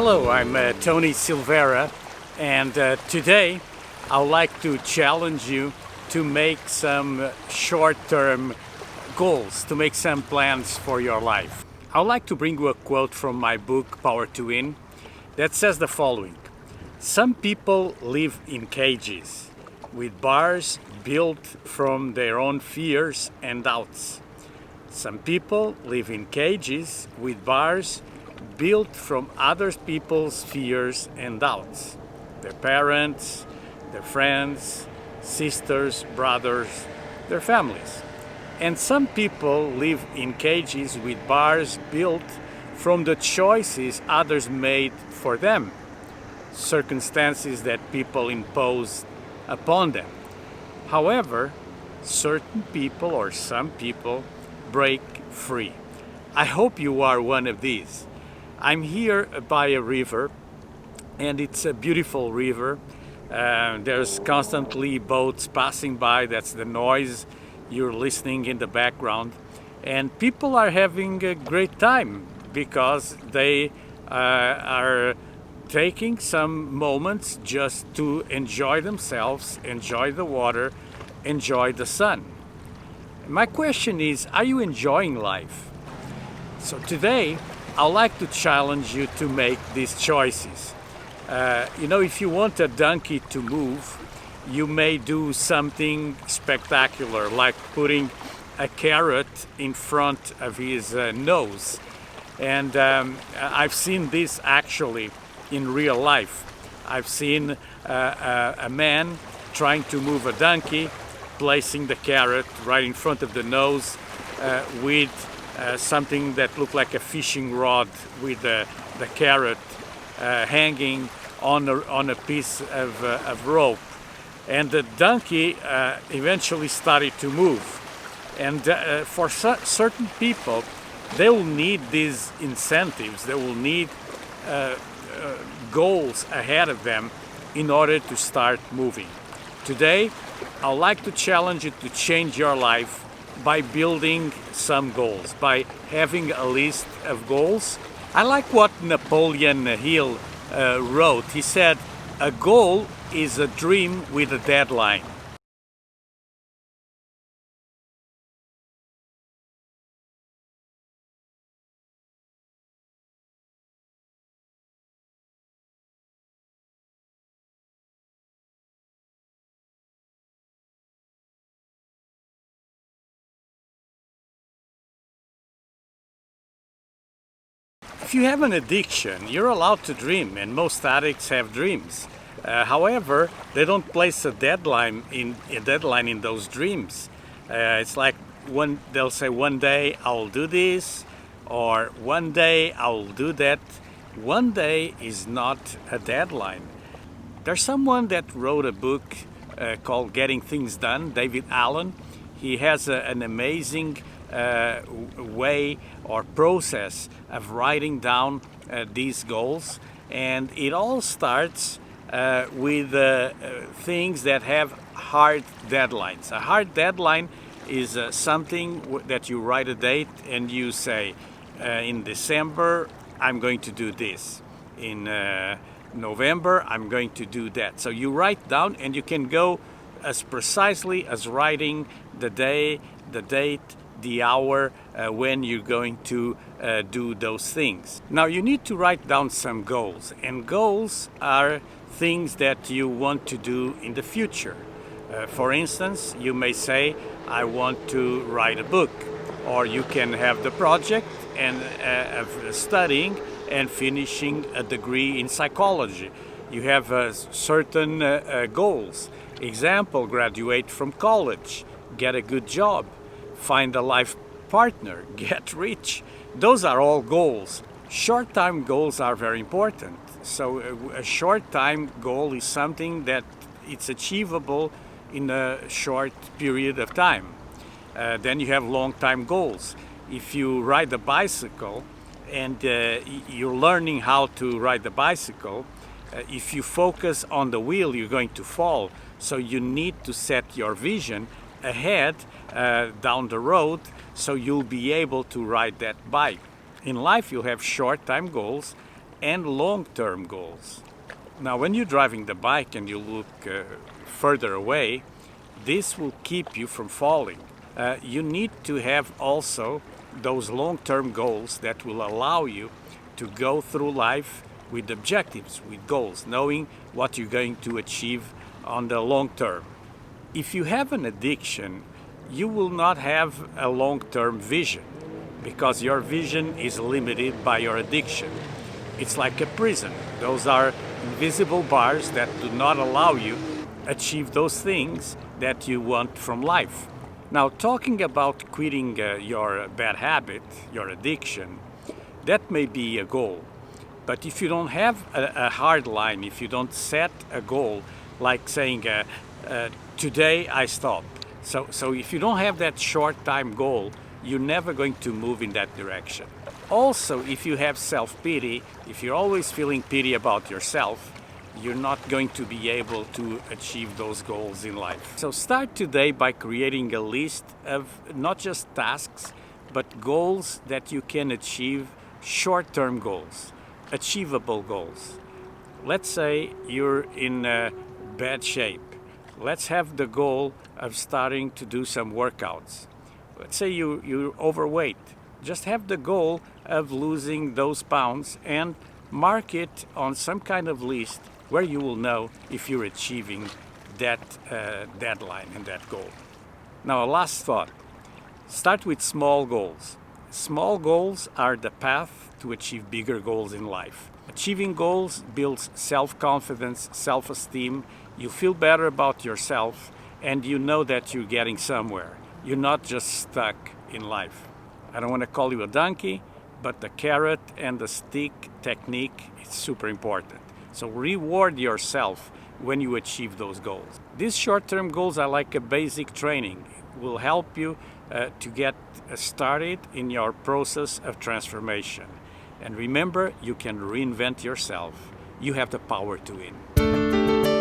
Hello, I'm Tony Silveira, and today I would like to challenge you to make some short-term goals, to make some plans for your life. I would like to bring you a quote from my book, Power to Win, that says the following: "Some people live in cages with bars built from their own fears and doubts. Some people live in cages with bars built from other people's fears and doubts. Their parents, their friends, sisters, brothers, their families. And some people live in cages with bars built from the choices others made for them, circumstances that people impose upon them. However, certain people or some people break free. I hope you are one of these. I'm here by a river, and it's a beautiful river. There's constantly boats passing by. That's the noise you're listening in the background. And people are having a great time because they are taking some moments just to enjoy themselves, enjoy the water, enjoy the sun. My question is, are you enjoying life? So today, I'd like to challenge you to make these choices. If you want a donkey to move, you may do something spectacular, like putting a carrot in front of his nose. And I've seen this actually in real life. I've seen a man trying to move a donkey, placing the carrot right in front of the nose with something that looked like a fishing rod with the carrot hanging on a piece of rope. And the donkey eventually started to move. And for certain people, they will need these incentives, they will need goals ahead of them in order to start moving. Today, I'd like to challenge you to change your life by building some goals, by having a list of goals. I like what Napoleon Hill wrote. He said, "A goal is a dream with a deadline." If you have an addiction, you're allowed to dream, and most addicts have dreams. However, they don't place a deadline in those dreams. It's like they'll say, "One day I'll do this," or "One day I'll do that." One day is not a deadline. There's someone that wrote a book called Getting Things Done, David Allen. He has an amazing way or process of writing down these goals, and it all starts with things that have hard deadlines. A hard deadline is something that you write a date and you say, in December I'm going to do this, in November I'm going to do that. So you write down, and you can go as precisely as writing the day, the date, the hour when you're going to do those things. Now you need to write down some goals, and goals are things that you want to do in the future. For instance, you may say, "I want to write a book," or you can have the project and of studying and finishing a degree in psychology. You have certain goals. Example, graduate from college, get a good job, find a life partner, get rich. Those are all goals. Short-term goals are very important. So a short-term goal is something that it's achievable in a short period of time. Then you have long-term goals. If you ride a bicycle and you're learning how to ride the bicycle, if you focus on the wheel, you're going to fall. So you need to set your vision ahead down the road so you'll be able to ride that bike. In life, you'll have short-term goals and long-term goals. Now, when you're driving the bike and you look further away, this will keep you from falling. You need to have also those long-term goals that will allow you to go through life with objectives, with goals, knowing what you're going to achieve on the long term. If you have an addiction, you will not have a long-term vision because your vision is limited by your addiction. It's like a prison. Those are invisible bars that do not allow you achieve those things that you want from life. Now, talking about quitting your bad habit, your addiction, that may be a goal. But if you don't have a hard line, if you don't set a goal, like saying, today I stop. So if you don't have that short time goal, you're never going to move in that direction. Also, if you have self-pity, if you're always feeling pity about yourself, you're not going to be able to achieve those goals in life. So start today by creating a list of not just tasks, but goals that you can achieve, short-term goals, achievable goals. Let's say you're in bad shape. Let's have the goal of starting to do some workouts. Let's say you're overweight. Just have the goal of losing those pounds and mark it on some kind of list where you will know if you're achieving that deadline and that goal. Now, a last thought. Start with small goals. Small goals are the path to achieve bigger goals in life. Achieving goals builds self-confidence, self-esteem. You feel better about yourself and you know that you're getting somewhere. You're not just stuck in life. I don't want to call you a donkey, but the carrot and the stick technique is super important. So reward yourself when you achieve those goals. These short-term goals are like a basic training. It will help you to get started in your process of transformation. And remember, you can reinvent yourself. You have the power to win.